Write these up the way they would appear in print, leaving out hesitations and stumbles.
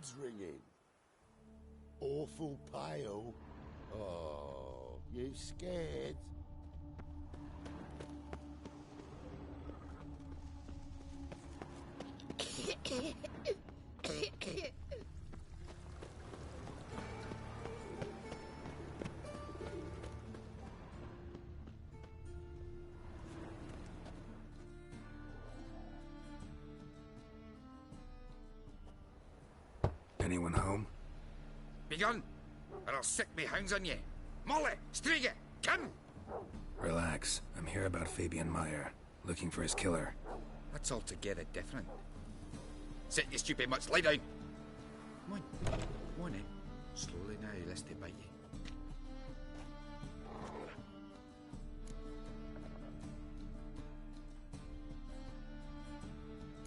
head's ringing. Awful pale. Oh, you scared? Anyone home? Begone, or I'll sick me hounds on ye. Molly, Striga, come! Relax. I'm here about Fabian Meyer, looking for his killer. That's altogether different. Sit, you stupid mutts, lie down. Come on, come on then. Slowly now, lest they bite you.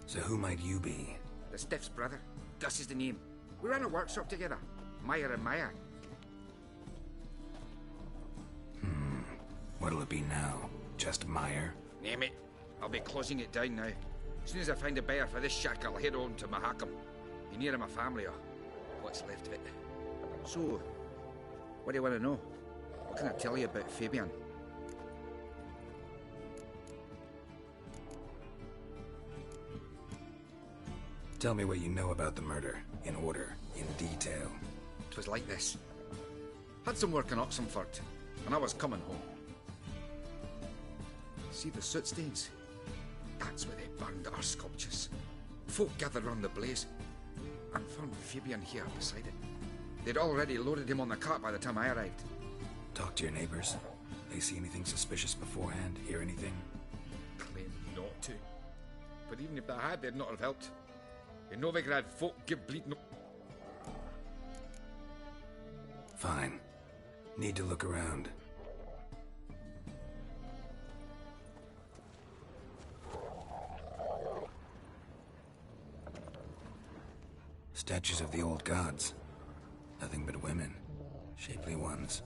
So who might you be? The Stiff's brother. Gus is the name. We ran a workshop together. Meyer and Meyer. What'll it be now? Just Meyer? Name it. I'll be closing it down now. As soon as I find a buyer for this shack, I'll head on to Mahakam. Be near my family, or what's left of it. So, what do you want to know? What can I tell you about Fabian? Tell me what you know about the murder, in order, in detail. 'Twas like this. Had some work in Oxenford, and I was coming home. See the soot stains? That's where they burned our sculptures. Folk gathered round the blaze, and found Fabian here beside it. They'd already loaded him on the cart by the time I arrived. Talk to your neighbors. They see anything suspicious beforehand? Hear anything? Claim not to. But even if they had, they'd not have helped. In Novigrad, folk give bleed no... Fine. Need to look around. Statues of the old gods. Nothing but women. Shapely ones.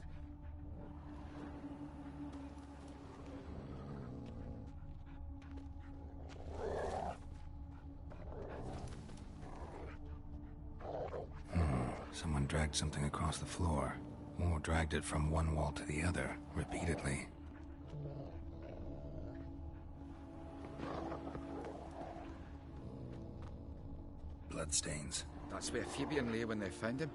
Someone dragged something across the floor, or dragged it from one wall to the other, repeatedly. Bloodstains. That's where Fabian lay when they found him.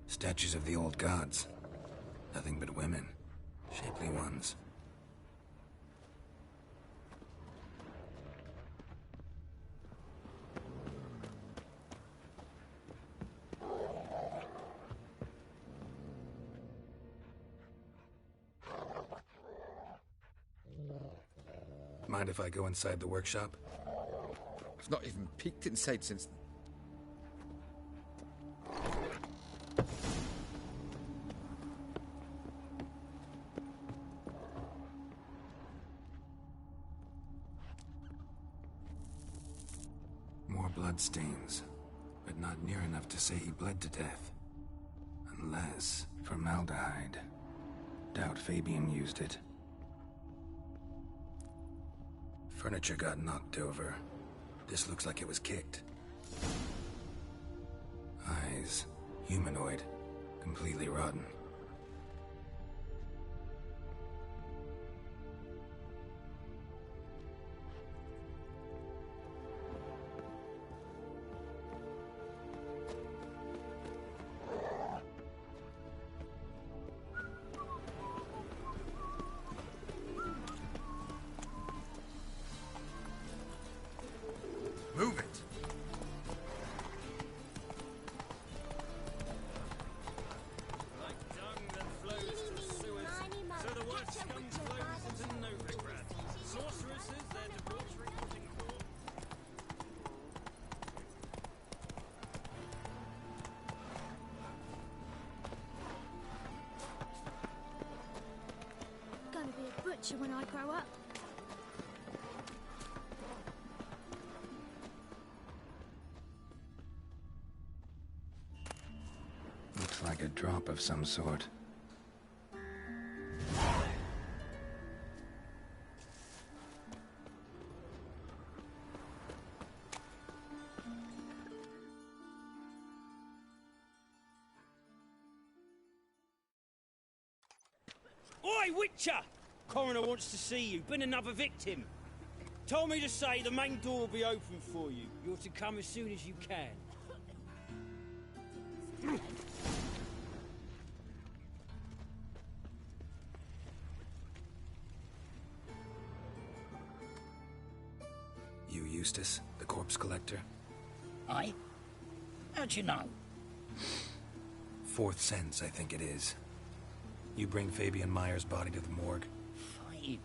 Statues of the old gods. Nothing but women. Shapely ones. Mind if I go inside the workshop? I've not even peeked inside since... More bloodstains, but not near enough to say he bled to death. Unless formaldehyde. Doubt Fabian used it. Furniture got knocked over. This looks like it was kicked. Eyes. Humanoid. Completely rotten. Move it! Like Witcher when I grow up. Looks like a drop of some sort. Oi, Witcher! Coroner wants to see you. Been another victim. Told me to say the main door will be open for you. You're to come as soon as you can. You Eustace, the corpse collector? Aye? How'd you know? Fourth sense, I think it is. You bring Fabian Meyer's body to the morgue? Fabian.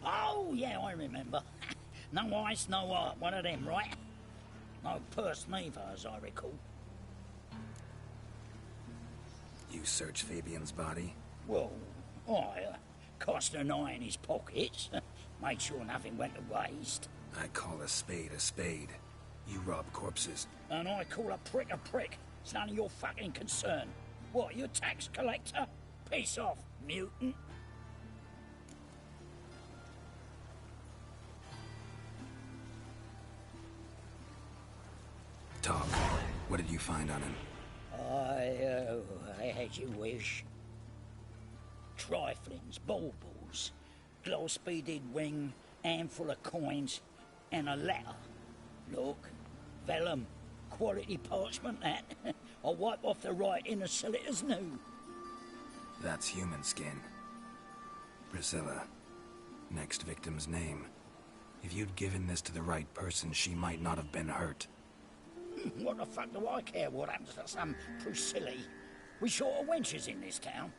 Oh, yeah, I remember. No ice, no art, one of them, right? No purse neither, as I recall. You search Fabian's body? Well, I cast an eye in his pockets. Made sure nothing went to waste. I call a spade a spade. You rob corpses. And I call a prick a prick. It's none of your fucking concern. What, you a tax collector? Piss off, mutant. Talk. What did you find on him? As you wish. Triflings, baubles, gloss-beaded ring, handful of coins, and a letter. Look, vellum, quality parchment that. I'll wipe off the writing and sell it as new. That's human skin. Priscilla. Next victim's name. If you'd given this to the right person, she might not have been hurt. What the fuck do I care what happens to some Priscilla? We short of wenches in this town.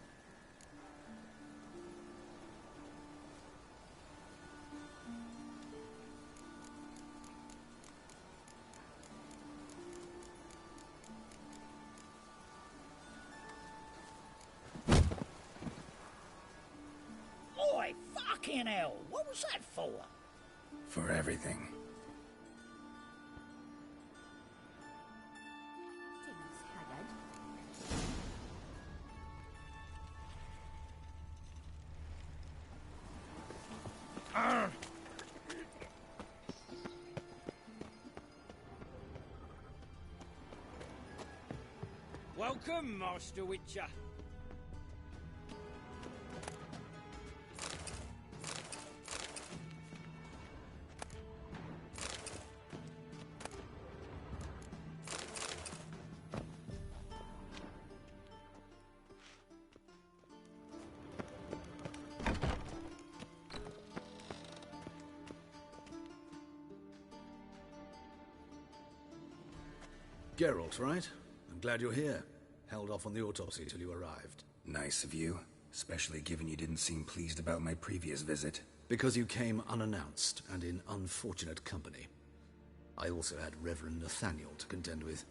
Oi, fucking hell! What was that for? For everything. Welcome, Master Witcher. Geralt, right? I'm glad you're here. Held off on the autopsy till you arrived. Nice of you, especially given you didn't seem pleased about my previous visit. Because you came unannounced and in unfortunate company. I also had Reverend Nathaniel to contend with.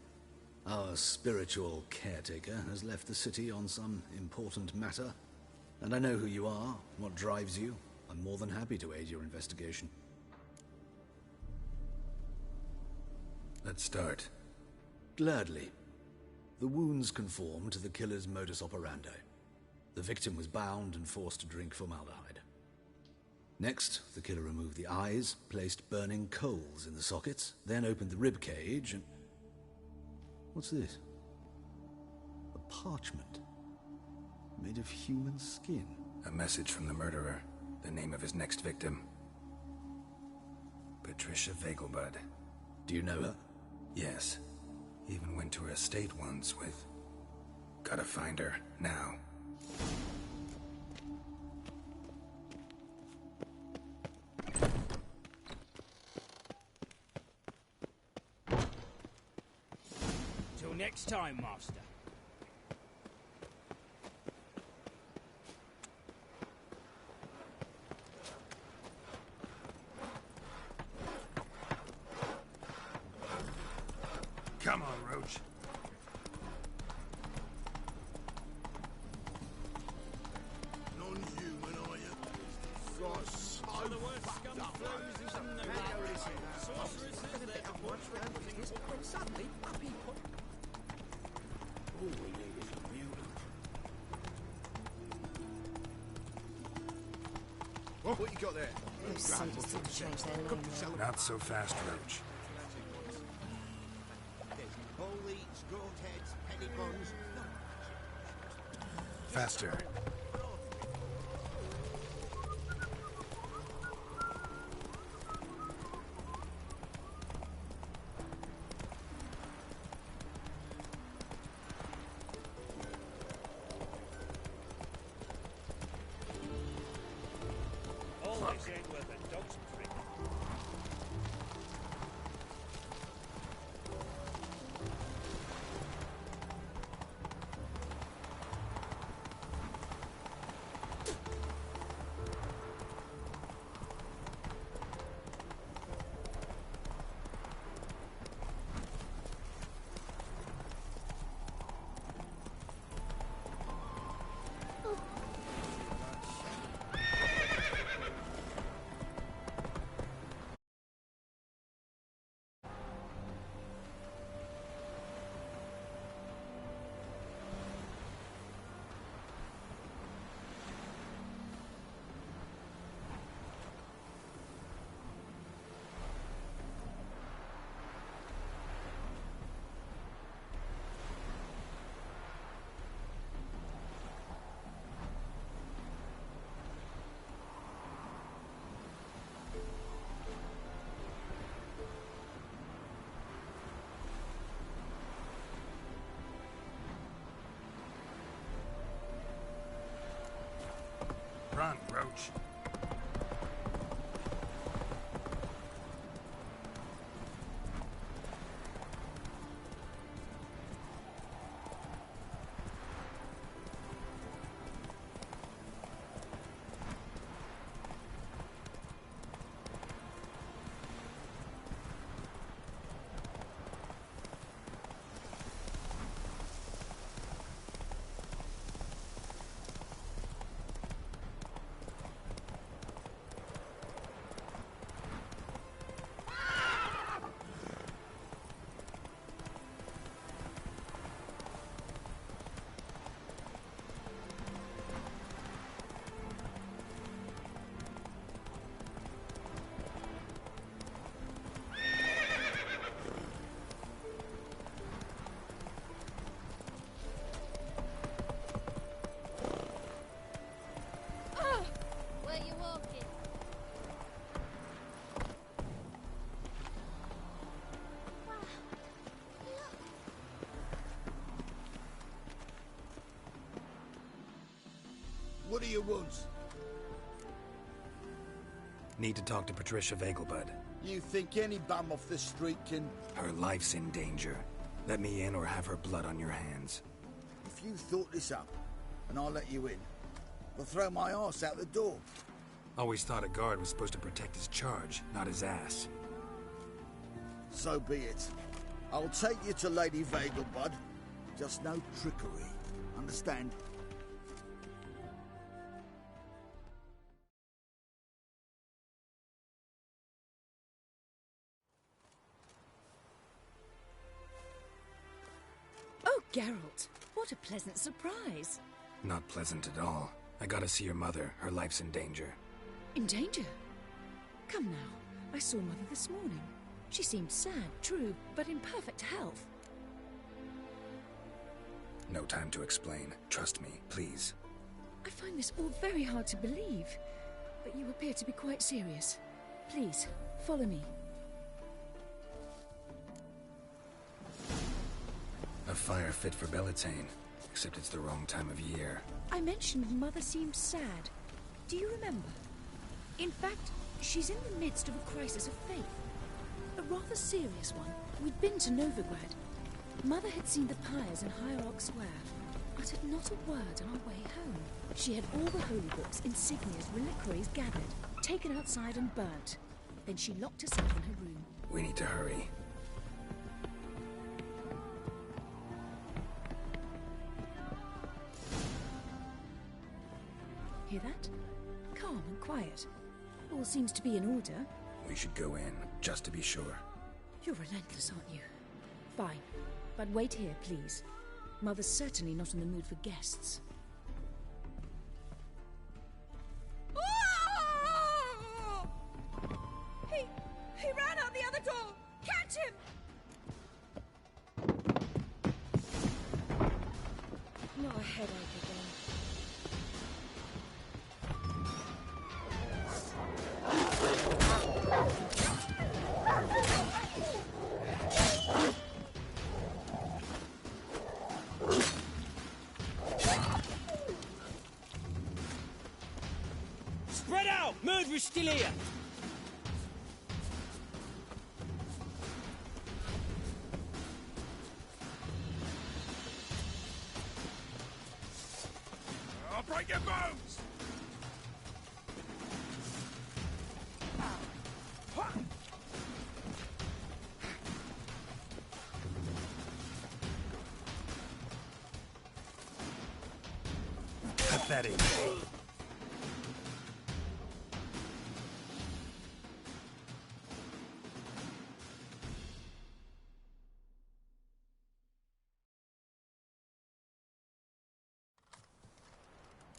Our spiritual caretaker has left the city on some important matter. And I know who you are, what drives you. I'm more than happy to aid your investigation. Let's start. Gladly. The wounds conform to the killer's modus operandi. The victim was bound and forced to drink formaldehyde. Next, the killer removed the eyes, placed burning coals in the sockets, then opened the rib cage and... What's this? A parchment. Made of human skin. A message from the murderer. The name of his next victim. Patricia Vegelbud. Do you know her? Yes. Even went to her estate once with... Gotta find her, now. Till next time, Master. Come on, Roach. Non-human What you got there? Those satyrs seem to change their name now. Not so fast, Roach. There's Bowley, Scroat Heads, Penny Buns. Faster. Always ain't worth a dog's prick. Run, Roach. Where you walking? What do you want? Need to talk to Patricia Vegelbud. You think any bum off the street can... Her life's in danger. Let me in or have her blood on your hands. If you thought this up, and I'll let you in, I'll throw my arse out the door. Always thought a guard was supposed to protect his charge, not his ass. So be it. I'll take you to Lady Vegelbud. Just no trickery. Understand? Oh, Geralt, what a pleasant surprise. Not pleasant at all. I gotta see your mother. Her life's in danger. In danger? Come now, I saw Mother this morning. She seemed sad, true, but in perfect health. No time to explain. Trust me, please. I find this all very hard to believe, but you appear to be quite serious. Please, follow me. A fire fit for Bellatane, except it's the wrong time of year. I mentioned Mother seemed sad. Do you remember? In fact, she's in the midst of a crisis of faith. A rather serious one. We'd been to Novigrad. Mother had seen the pyres in Hierarch Square, uttered not a word on our way home. She had all the holy books, insignias, reliquaries gathered, taken outside and burnt. Then she locked herself in her room. We need to hurry. Hear that? Calm and quiet. All seems to be in order. We should go in, just to be sure. You're relentless, aren't you? Fine. But wait here, please. Mother's certainly not in the mood for guests. is still here. I'll break your bones! Pathetic.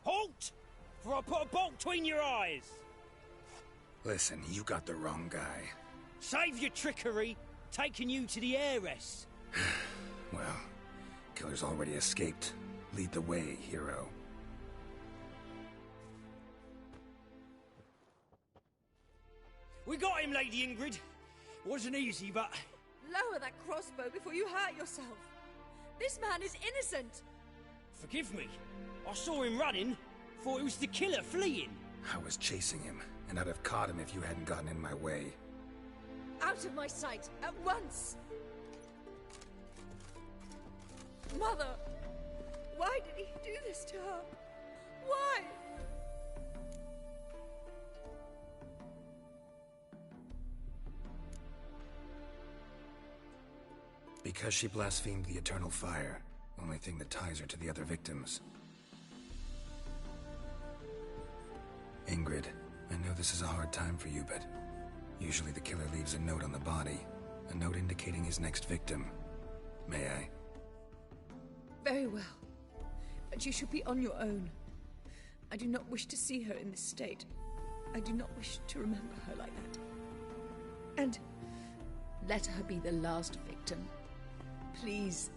Halt! For I put a bolt between your eyes. Listen, you got the wrong guy. Save your trickery, taking you to the heiress. Well, killer's already escaped. Lead the way, hero. We got him, Lady Ingrid. Wasn't easy, but... Lower that crossbow before you hurt yourself. This man is innocent. Forgive me. I saw him running. Thought it was the killer fleeing. I was chasing him, and I'd have caught him if you hadn't gotten in my way. Out of my sight, at once! Mother! Why did he do this to her? Why? Because she blasphemed the eternal fire. Only thing that ties her to the other victims. Ingrid, I know this is a hard time for you, but usually the killer leaves a note on the body. A note indicating his next victim. May I? Very well. But you should be on your own. I do not wish to see her in this state. I do not wish to remember her like that. And let her be the last victim. Please.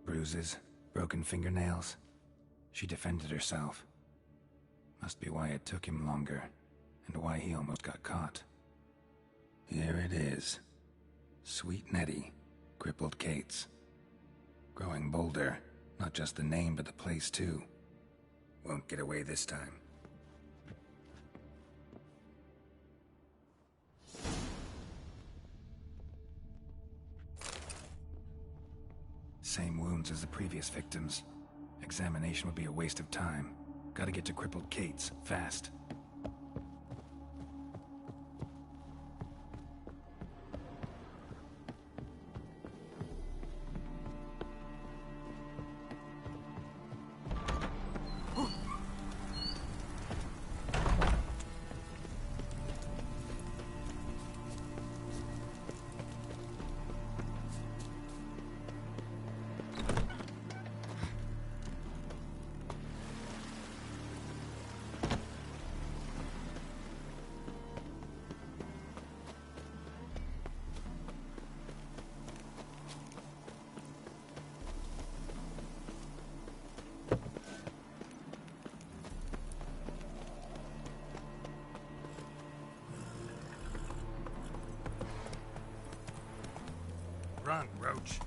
Bruises, broken fingernails. She defended herself. Must be why it took him longer, and why he almost got caught. Here it is. Sweet Nettie, crippled Kate's. Growing bolder, not just the name but the place too. Won't get away this time. Same wounds as the previous victims. Examination would be a waste of time. Gotta get to crippled Kate's, fast. Run, Roach.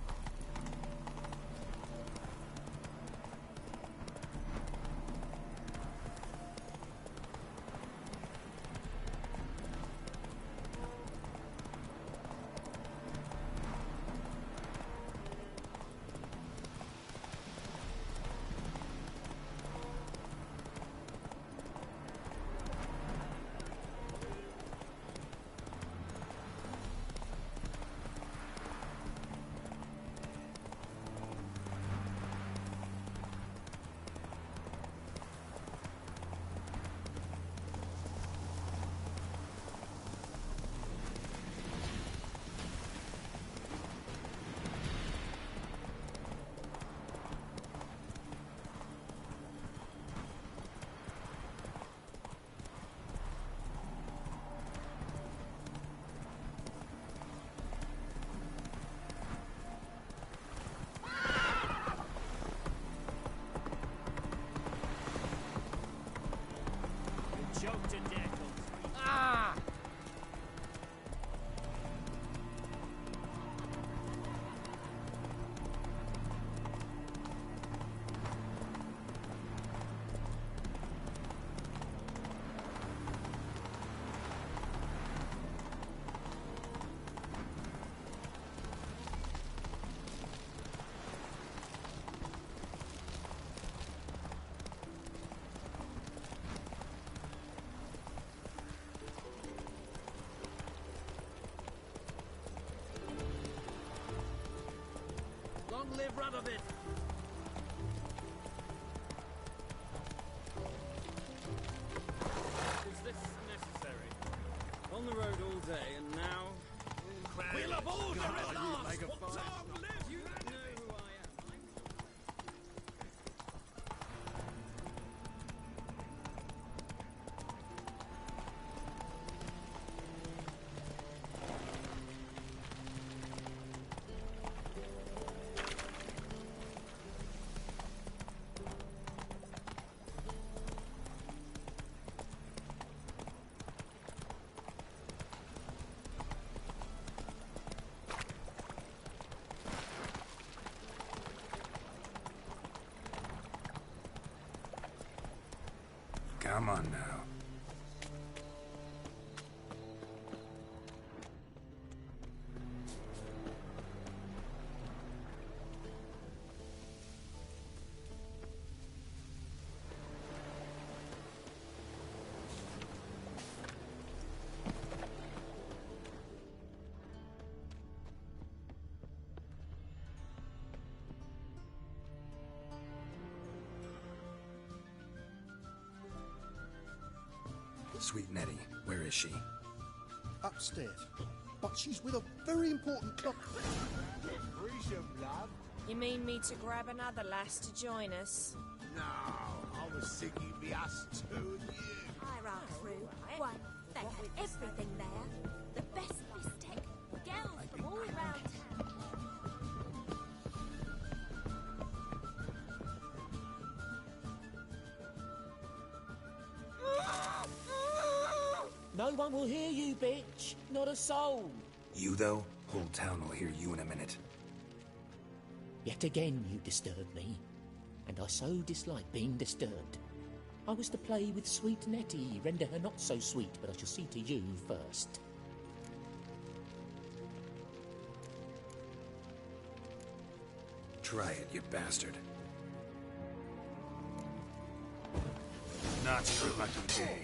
Choked to death. Ah! run of it. Is this necessary? On the road all day, and now... We'll have order at last! What time live You know who I am. Come on now. Sweet Nettie, where is she? Upstairs. But she's with a very important club. You mean me to grab another lass to join us? No, I was thinking me us two and you. I ran through. Why, they had everything there. The best bistec, girls from all around town. No one will hear you, bitch. Not a soul. You, though? Whole town will hear you in a minute. Yet again you disturb me, and I so dislike being disturbed. I was to play with sweet Nettie, render her not so sweet, but I shall see to you first. Try it, you bastard. Not your lucky day.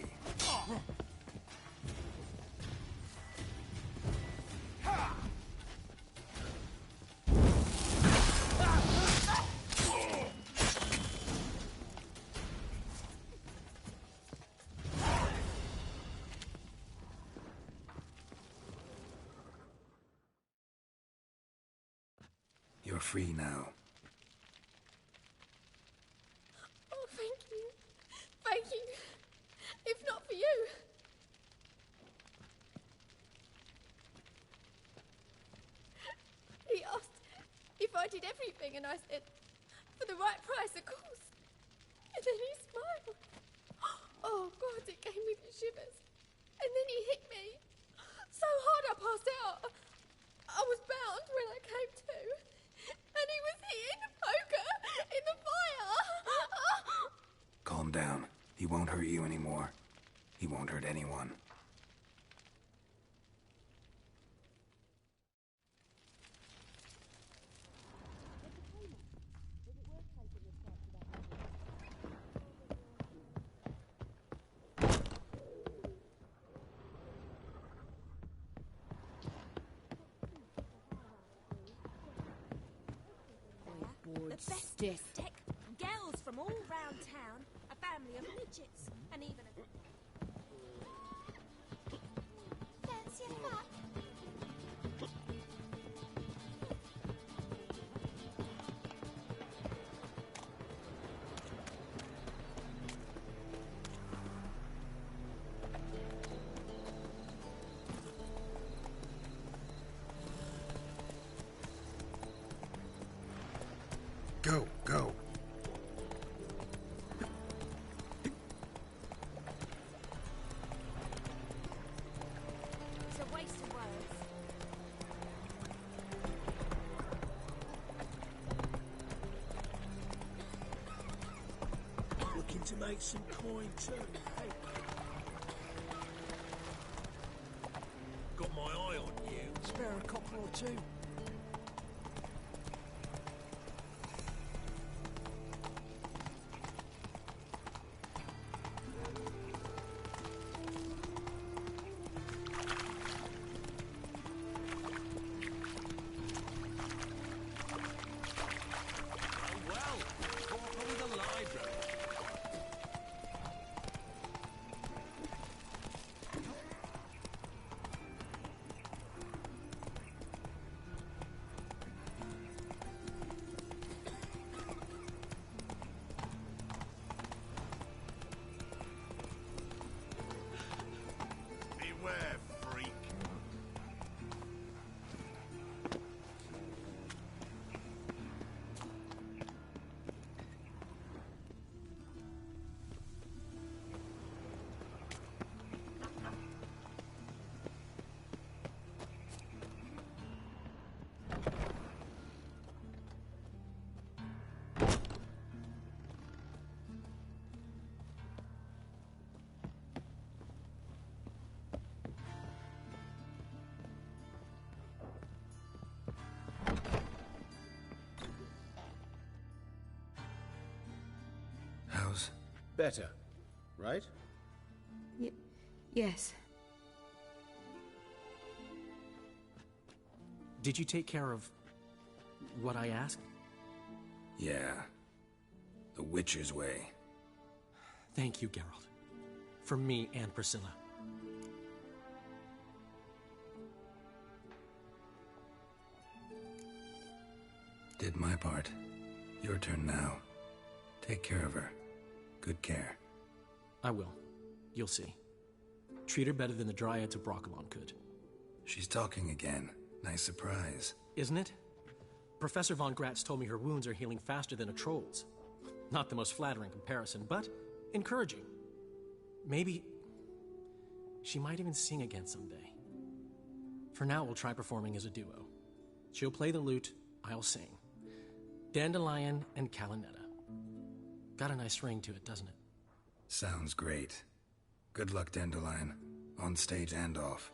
You're free now. Oh, thank you. Thank you. If not for you. He asked if I did everything, and I said, for the right price, of course. And then he smiled. Oh, God, it gave me the shivers. And then he hit me so hard I passed out. I was bound when I came to. And he was hitting the poker in the fire. Calm down. He won't hurt you anymore. He won't hurt anyone. The best bistec, girls from all round town, a family of midgets, and even a... Fancy a fuck? Go, go. It's a waste of words. Looking to make some coin too, hey? Got my eye on you. Spare a copper or two. better, right? Yes. Did you take care of what I asked? Yeah. The Witcher's way. Thank you, Geralt. For me and Priscilla. Did my part. Your turn now. Take care of her. Good care. I will. You'll see. Treat her better than the Dryads of Broccolon could. She's talking again. Nice surprise. Isn't it? Professor von Gratz told me her wounds are healing faster than a troll's. Not the most flattering comparison, but encouraging. Maybe she might even sing again someday. For now, we'll try performing as a duo. She'll play the lute, I'll sing. Dandelion and Calinetta. Got a nice ring to it, doesn't it? Sounds great. Good luck, Dandelion. On stage and off.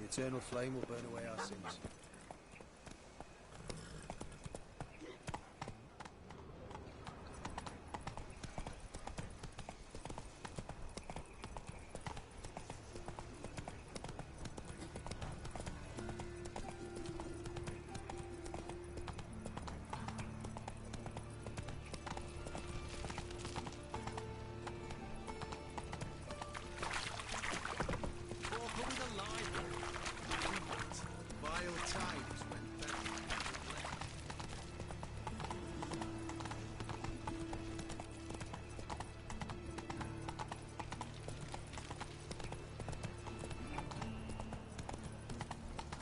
The eternal flame will burn away our sins.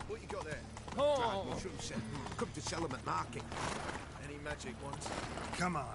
What you got there? Oh! Come to sell them at market. Any magic ones? Come on.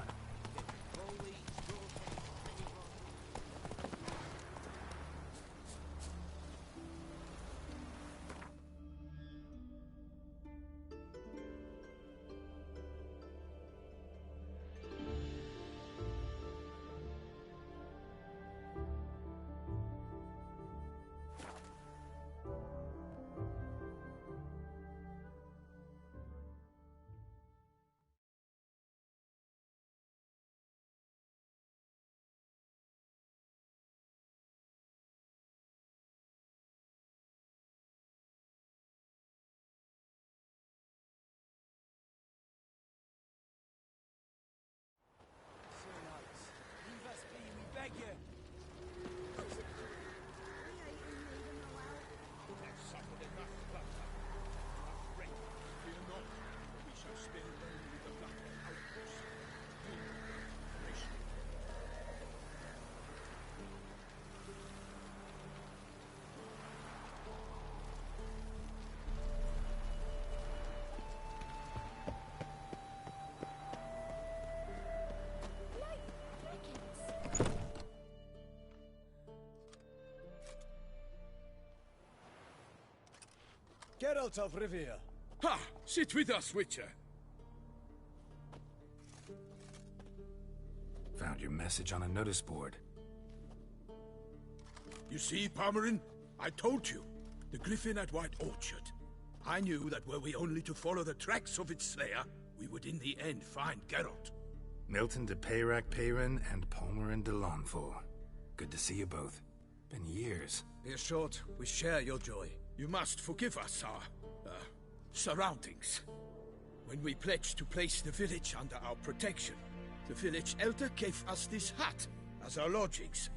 Geralt of Rivia. Ha! Sit with us, Witcher. Found your message on a notice board. You see, Palmerin? I told you. The griffin at White Orchard. I knew that were we only to follow the tracks of its slayer, we would in the end find Geralt. Milton de Peyrac Peyrin and Palmerin de Lawnful. Good to see you both. Been years. Be assured, we share your joy. You must forgive us our, surroundings. When we pledged to place the village under our protection, the village elder gave us this hut as our lodgings.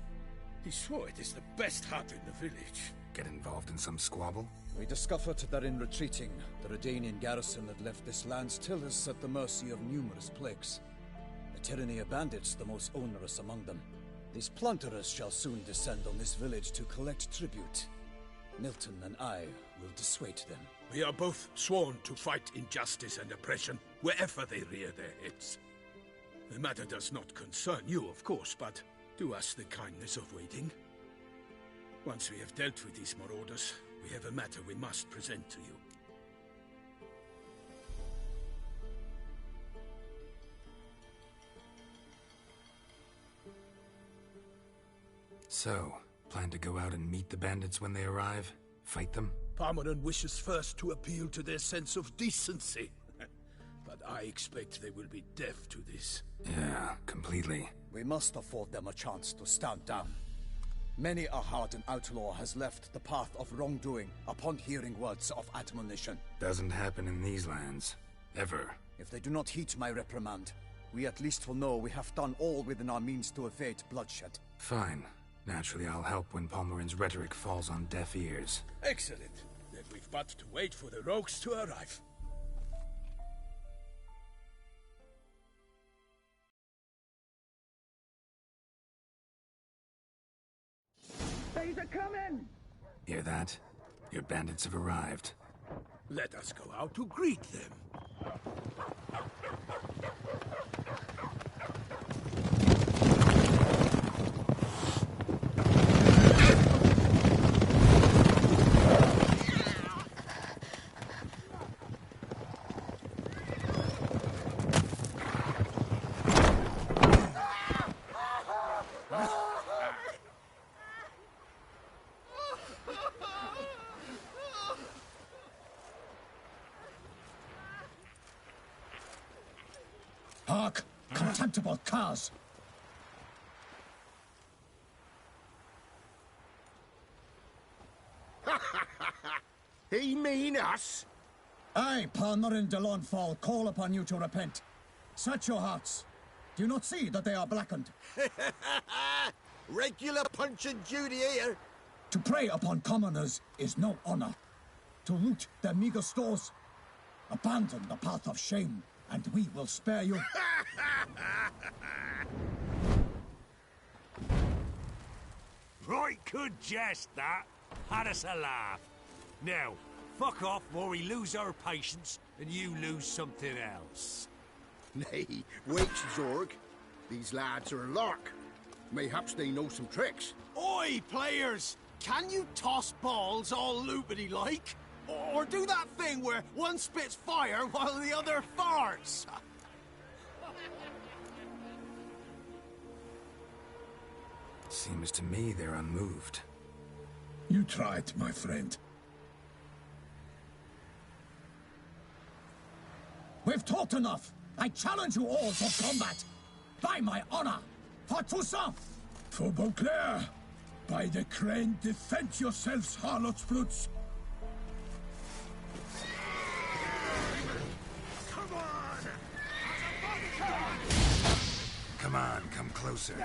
He swore it is the best hut in the village. Get involved in some squabble? We discovered that in retreating, the Redanian garrison had left this land still is at the mercy of numerous plagues. A tyranny of bandits, the most onerous among them. These plunderers shall soon descend on this village to collect tribute. Milton and I will dissuade them. We are both sworn to fight injustice and oppression wherever they rear their heads. The matter does not concern you, of course, but do us the kindness of waiting. Once we have dealt with these marauders, we have a matter we must present to you. So, plan to go out and meet the bandits when they arrive? Fight them? Parmeran wishes first to appeal to their sense of decency. But I expect they will be deaf to this. Yeah, completely. We must afford them a chance to stand down. Many a hardened outlaw has left the path of wrongdoing upon hearing words of admonition. Doesn't happen in these lands. Ever. If they do not heed my reprimand, we at least will know we have done all within our means to evade bloodshed. Fine. Naturally, I'll help when Palmerin's rhetoric falls on deaf ears. Excellent. Then we've but to wait for the rogues to arrive. They's a coming! Hear that? Your bandits have arrived. Let us go out to greet them. Hark! Contemptible curs! He mean us? I, Palmerin de Lawnfall, call upon you to repent. Search your hearts. Do you not see that they are blackened? Regular Punch and Judy here. To prey upon commoners is no honor. To loot their meager stores, abandon the path of shame, and we will spare you. Right good jest, that. Had us a laugh. Now, fuck off or we lose our patience and you lose something else. Nay, wait, Zorg. These lads are a lark. Mayhaps they know some tricks. Oi, players! Can you toss balls all loopity-like? Or do that thing where one spits fire while the other farts? Seems to me they're unmoved. You tried, my friend. We've talked enough. I challenge you all to combat. By my honor. For Toussaint. For Beauclair. By the crane, defend yourselves, harlots brutes. Come on, come closer.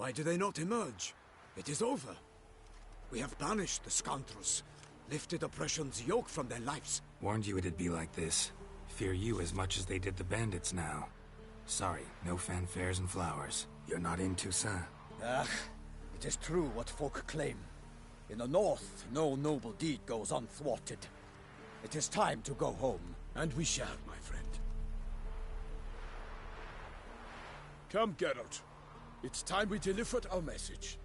Why do they not emerge? It is over. We have banished the scoundrels, lifted oppression's yoke from their lives. Warned you it'd be like this. Fear you as much as they did the bandits now. Sorry, no fanfares and flowers. You're not in Toussaint. Ah, it is true what folk claim. In the north, no noble deed goes unthwarted. It is time to go home. And we shall, my friend. Come, Geralt. It's time we delivered our message.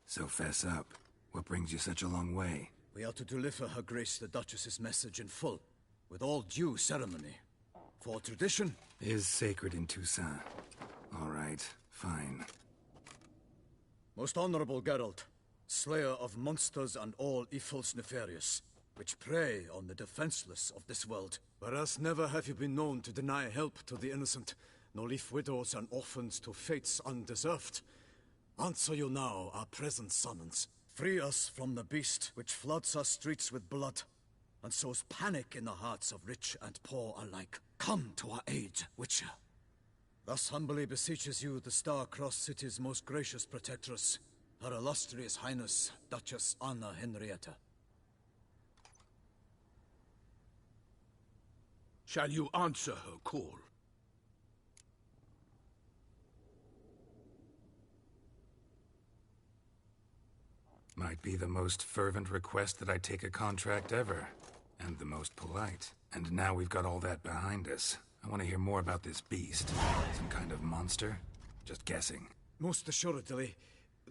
So fess up. What brings you such a long way? We are to deliver Her Grace the Duchess's message in full, with all due ceremony. For tradition is sacred in Toussaint. All right, fine. Most honorable Geralt, slayer of monsters and all evils nefarious, which prey on the defenseless of this world. Whereas never have you been known to deny help to the innocent, nor leave widows and orphans to fates undeserved. Answer you now our present summons. Free us from the beast which floods our streets with blood, and sows panic in the hearts of rich and poor alike. Come to our aid, Witcher. Thus humbly beseeches you the Star-Crossed City's most gracious protectress, Her Illustrious Highness, Duchess Anna Henrietta. Shall you answer her call? Might be the most fervent request that I take a contract ever. And the most polite. And now we've got all that behind us. I want to hear more about this beast. Some kind of monster? Just guessing. Most assuredly,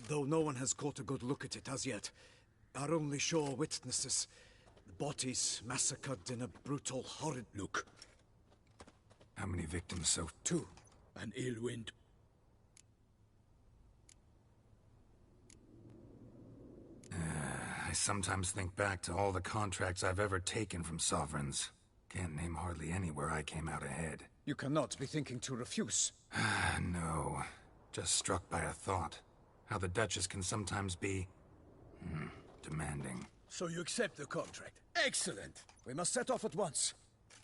though no one has caught a good look at it as yet. Our only sure witnesses. The bodies massacred in a brutal, horrid... Look. How many victims so... 2. An ill wind. I sometimes think back to all the contracts I've ever taken from sovereigns. Can't name hardly any where I came out ahead. You cannot be thinking to refuse. No. Just struck by a thought. How the Duchess can sometimes be... demanding. So you accept the contract. Excellent! We must set off at once.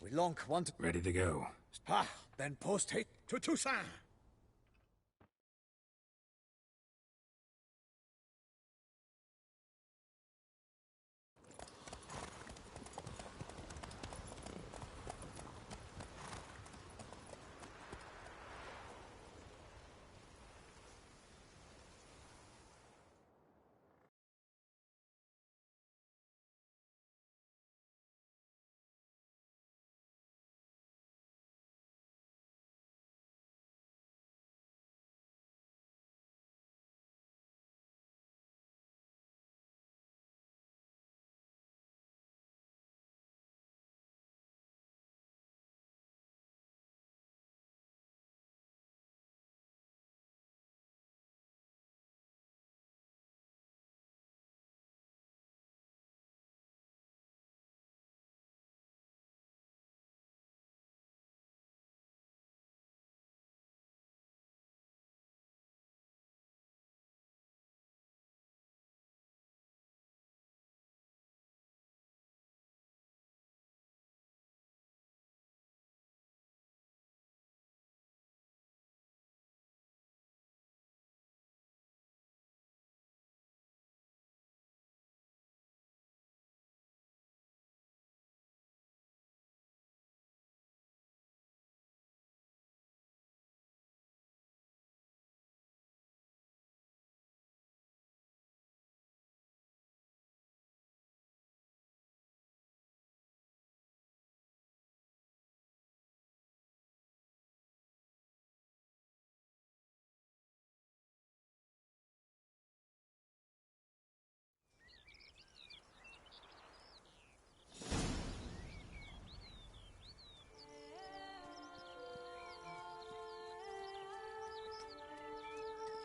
We long want... Ready to go. Then post-haste to Toussaint!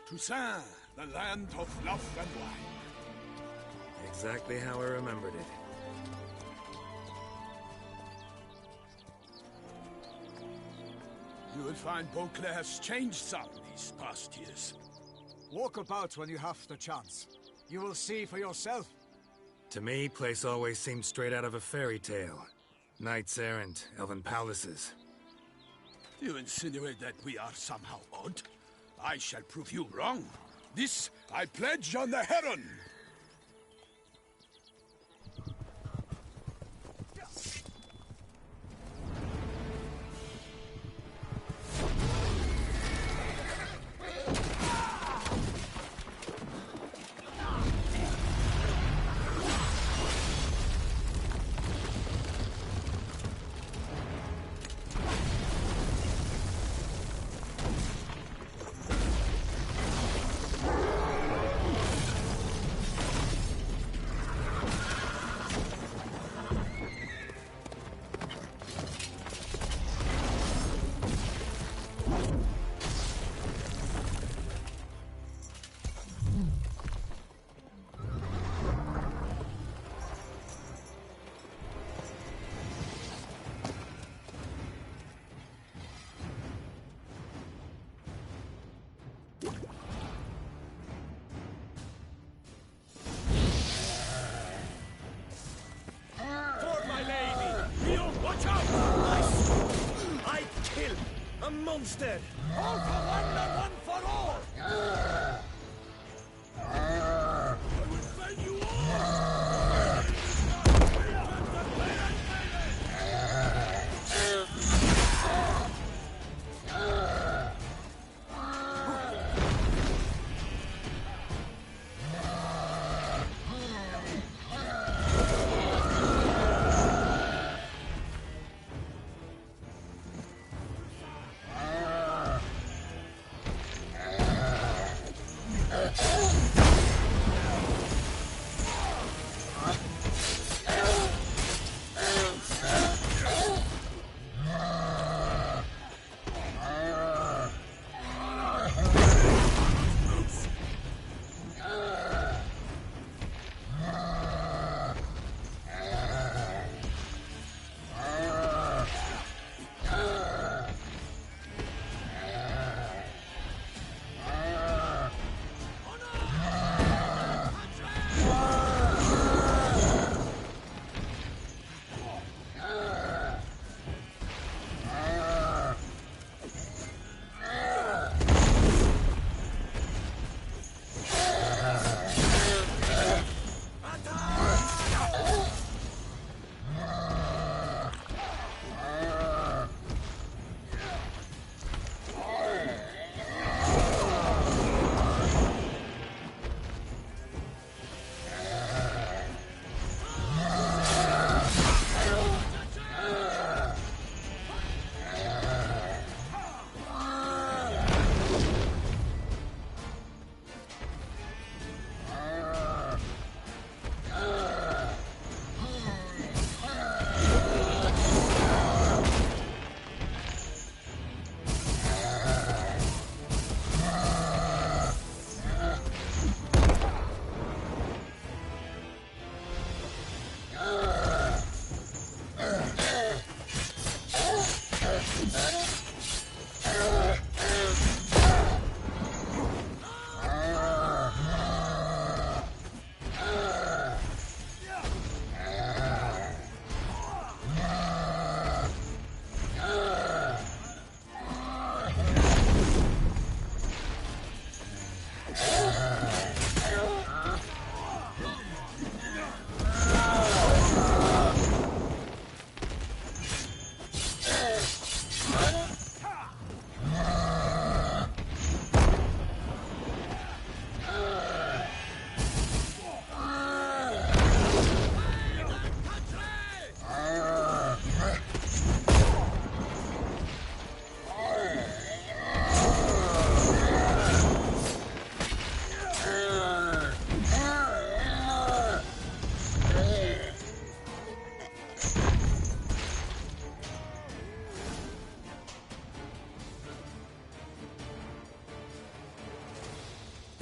Toussaint, the land of love and wine. Exactly how I remembered it. You will find Beauclair's changed some these past years. Walk about when you have the chance. You will see for yourself. To me, place always seemed straight out of a fairy tale. Knights errant, elven palaces. You insinuate that we are somehow odd? I shall prove you wrong. This I pledge on the Heron. Monster! All for one and one for all! I will fell you all!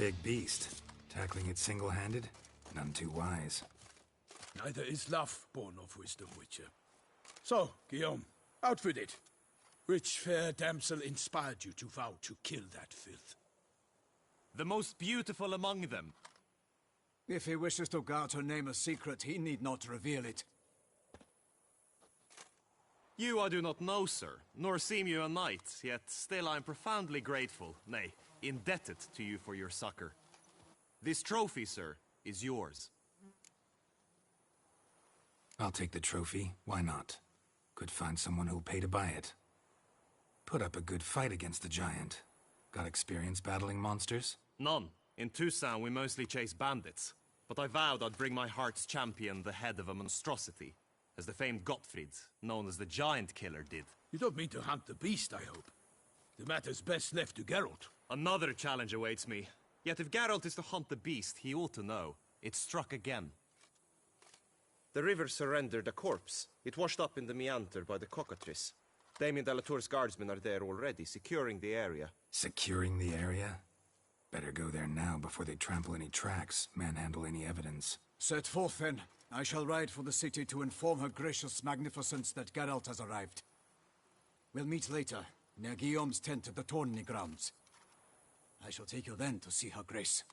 Big beast. Tackling it single-handed? None too wise. Neither is love born of wisdom, Witcher. So, Guillaume, out with it. Which fair damsel inspired you to vow to kill that filth? The most beautiful among them. If he wishes to guard her name a secret, he need not reveal it. You I do not know, sir, nor seem you a knight, yet still I am profoundly grateful, nay, indebted to you for your succor. This trophy, sir, is yours. I'll take the trophy, why not? Could find someone who'll pay to buy it. Put up a good fight against the giant. Got experience battling monsters? None. In Tucson we mostly chase bandits, but I vowed I'd bring my heart's champion the head of a monstrosity, as the famed Gottfried, known as the Giant Killer, did. You don't mean to hunt the beast, I hope. The matter's best left to Geralt. Another challenge awaits me. Yet if Geralt is to hunt the beast, he ought to know. It struck again. The river surrendered a corpse. It washed up in the meander by the cockatrice. Damien de la Tour's guardsmen are there already, securing the area. Securing the area? Better go there now before they trample any tracks, manhandle any evidence. Set forth, then. I shall ride for the city to inform her gracious magnificence that Geralt has arrived. We'll meet later, near Guillaume's tent at the tourney grounds. I shall take you then to see her grace.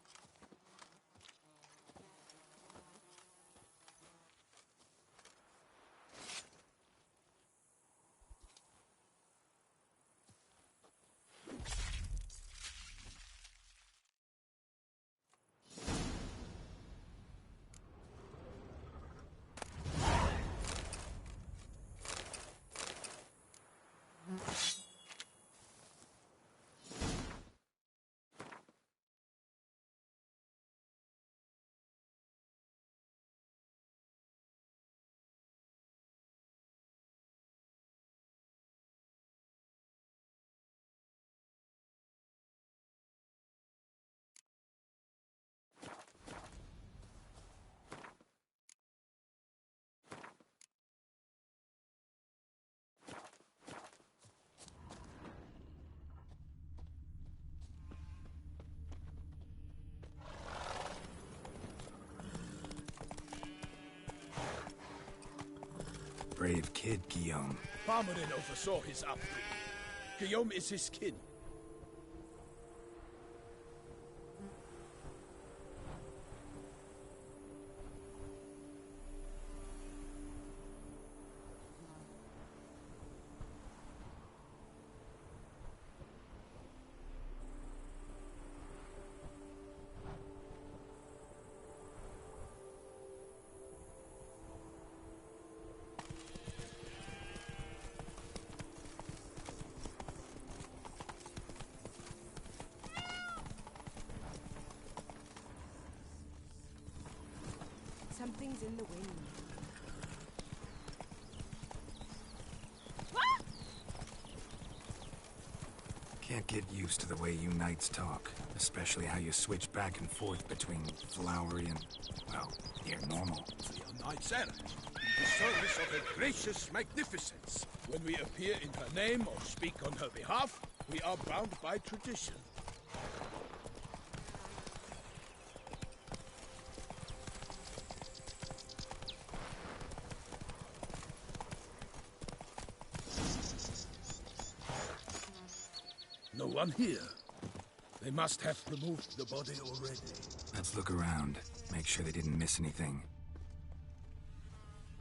Brave kid, Guillaume. Parmanin oversaw his upbringing. Guillaume is his kin. Something's in the wind. Can't get used to the way you knights talk, especially how you switch back and forth between flowery and, well, near normal. Your knight's errand, in the service of her gracious magnificence. When we appear in her name or speak on her behalf, we are bound by tradition. No one here. They must have removed the body already. Let's look around, make sure they didn't miss anything.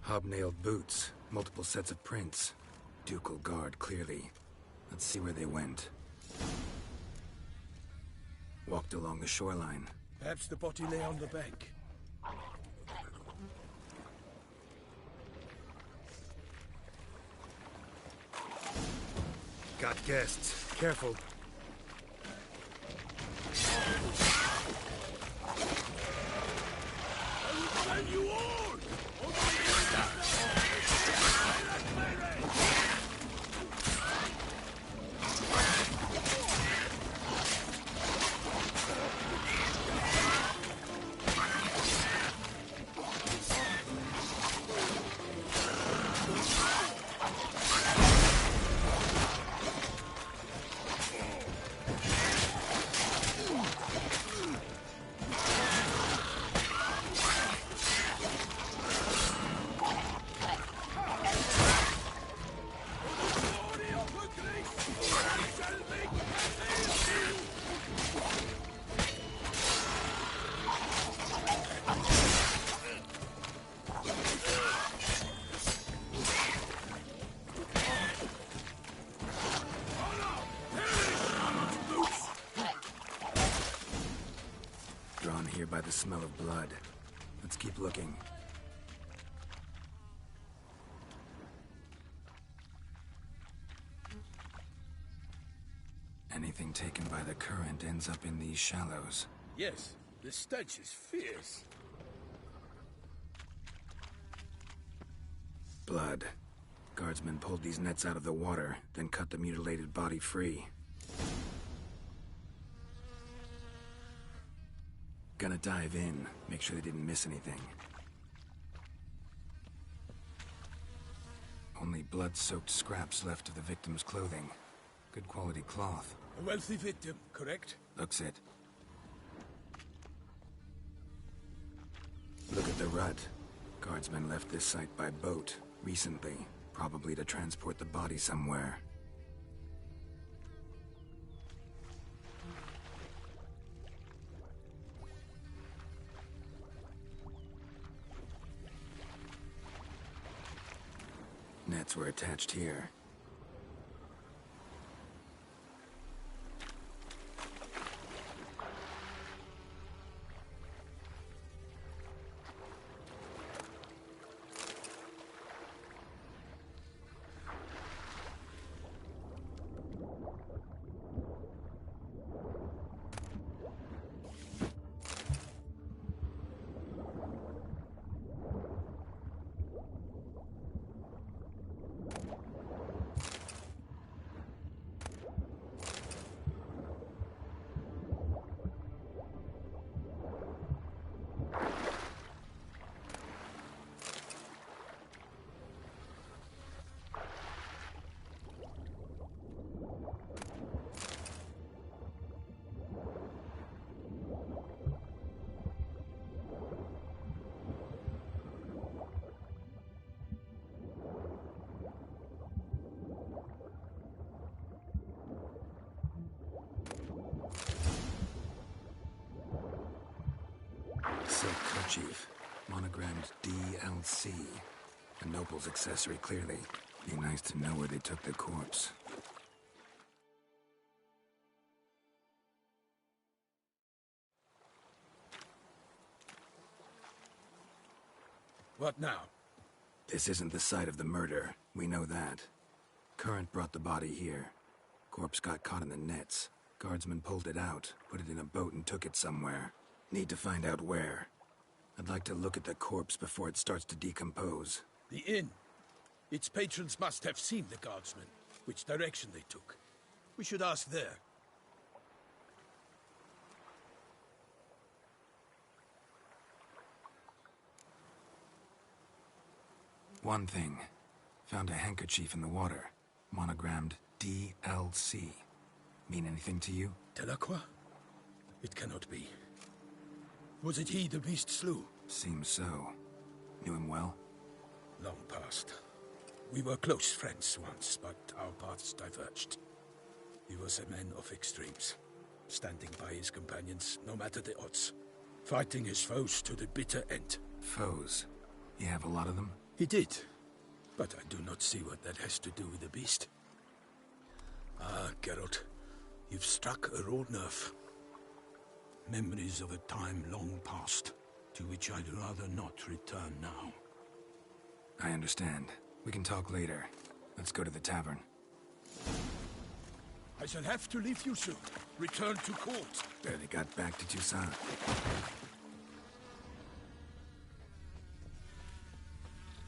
Hobnailed boots, multiple sets of prints. Ducal guard, clearly. Let's see where they went. Walked along the shoreline. Perhaps the body lay on the bank. Got guests. Careful. I will send you all! here by the smell of blood. Let's keep looking. Anything taken by the current ends up in these shallows. Yes, the stench is fierce. Blood. Guardsmen pulled these nets out of the water, then cut the mutilated body free. Gonna dive in, make sure they didn't miss anything. Only blood-soaked scraps left of the victim's clothing. Good quality cloth. A wealthy victim, correct? Looks it. Look at the rut. Guardsmen left this site by boat recently, probably to transport the body somewhere. Nets were attached here. Silk kerchief, monogrammed DLC. A noble's accessory, clearly. Be nice to know where they took the corpse. What now? This isn't the site of the murder. We know that. Current brought the body here. Corpse got caught in the nets. Guardsmen pulled it out, put it in a boat and took it somewhere. Need to find out where. I'd like to look at the corpse before it starts to decompose. The inn. Its patrons must have seen the guardsmen, which direction they took. We should ask there. One thing. Found a handkerchief in the water. Monogrammed DLC. Mean anything to you? Delacroix? It cannot be. Was it he the beast slew? Seems so. Knew him well? Long past. We were close friends once, but our paths diverged. He was a man of extremes, standing by his companions no matter the odds, fighting his foes to the bitter end. Foes? You have a lot of them? He did, but I do not see what that has to do with the beast. Ah, Geralt, you've struck a raw nerve. Memories of a time long past, to which I'd rather not return now. I understand. We can talk later. Let's go to the tavern. I shall have to leave you soon. Return to court. Barely got back to Toussaint.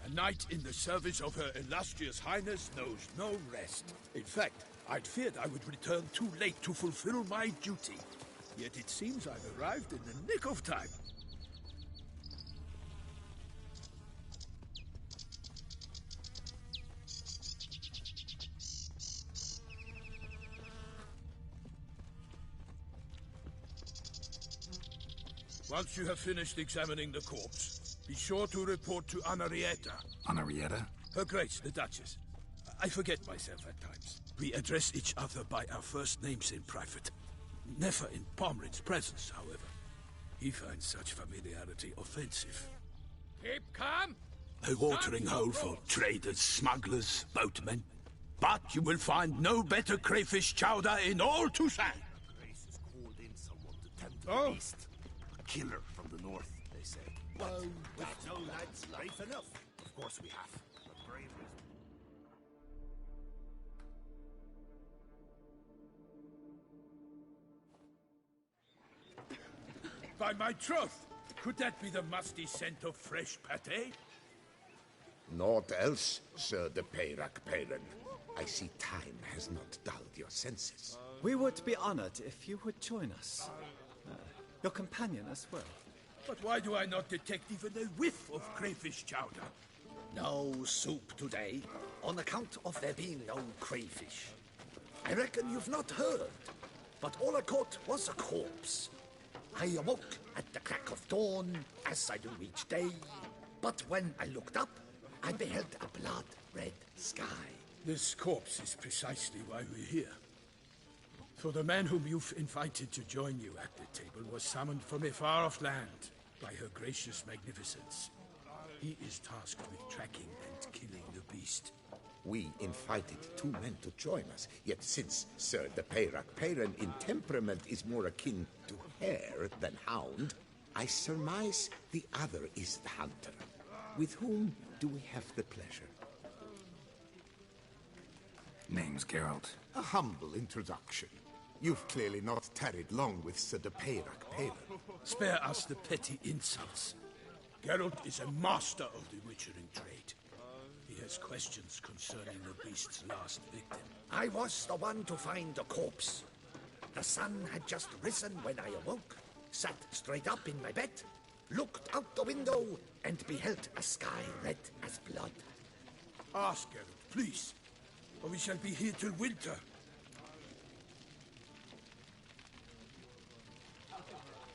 A knight in the service of Her Illustrious Highness knows no rest. In fact, I'd feared I would return too late to fulfill my duty. Yet it seems I've arrived in the nick of time. Once you have finished examining the corpse, be sure to report to Anarietta. Anarietta? Her Grace, the Duchess. I forget myself at times. We address each other by our first names in private. Never in Pomrin's presence, however. He finds such familiarity offensive. Keep calm! A watering hole for traders, smugglers, boatmen. But you will find no better crayfish chowder in all Toussaint. Grace has called in someone to tend to Oh, the beast. killer from the north, they say. Well, We've no lads brave enough. Of course we have. But brave is... By my troth, could that be the musty scent of fresh pate? Naught else, Sir de Peyrac Peyran. I see time has not dulled your senses. We would be honored if you would join us. Your companion as well. But why do I not detect even a whiff of crayfish chowder? No soup today, on account of there being no crayfish. I reckon you've not heard, but all I caught was a corpse. I awoke at the crack of dawn, as I do each day, but when I looked up, I beheld a blood-red sky. This corpse is precisely why we're here. For the man whom you've invited to join you at the table was summoned from a far-off land by her gracious magnificence. He is tasked with tracking and killing the beast. We invited 2 men to join us, yet since Sir de Peyrac Peyran in temperament is more akin to hare than hound, I surmise the other is the hunter. With whom do we have the pleasure? Name's Geralt. A humble introduction. You've clearly not tarried long with Sir de Peyrac Peyran. Spare us the petty insults. Geralt is a master of the witchering trade. He has questions concerning the beast's last victim. I was the one to find the corpse. The sun had just risen when I awoke, sat straight up in my bed, looked out the window, and beheld a sky red as blood. Ask Geralt, please, or we shall be here till winter.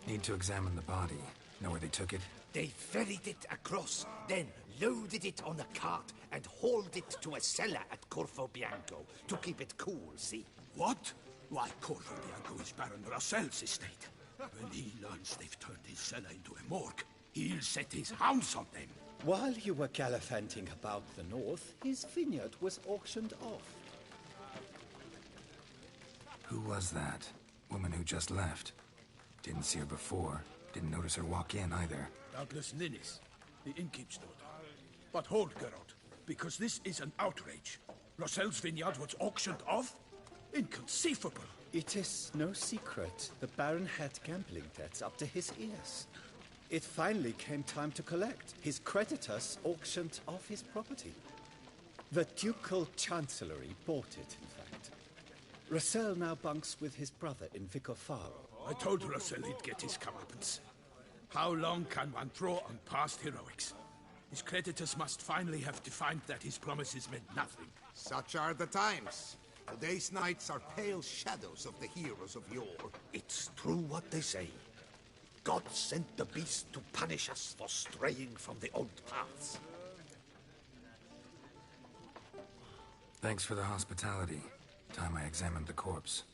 Need to examine the body. Know where they took it? They ferried it across, then loaded it on a cart and hauled it to a cellar at Corvo Bianco to keep it cool, see? What? Why, Corvo Bianco is Baron Rossel's estate. When he learns they've turned his cellar into a morgue, he'll set his hounds on them. While you were gallivanting about the north, his vineyard was auctioned off. Who was that? Woman who just left. Didn't see her before. Didn't notice her walk in either. Doubtless Ninnis, the innkeep's daughter. But hold, Geralt, because this is an outrage. Rossel's vineyard was auctioned off? Inconceivable. It is no secret. The Baron had gambling debts up to his ears. It finally came time to collect. His creditors auctioned off his property. The Ducal Chancellery bought it, in fact. Rossel now bunks with his brother in Vicofaro. I told Rossel he'd get his comeuppance. How long can one throw on past heroics? His creditors must finally have defined that his promises meant nothing. Such are the times. Today's knights are pale shadows of the heroes of yore. It's true what they say. God sent the beast to punish us for straying from the old paths. Thanks for the hospitality. Time I examined the corpse.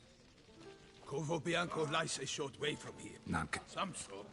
Corvo Bianco lies a short way from here. Not Some so.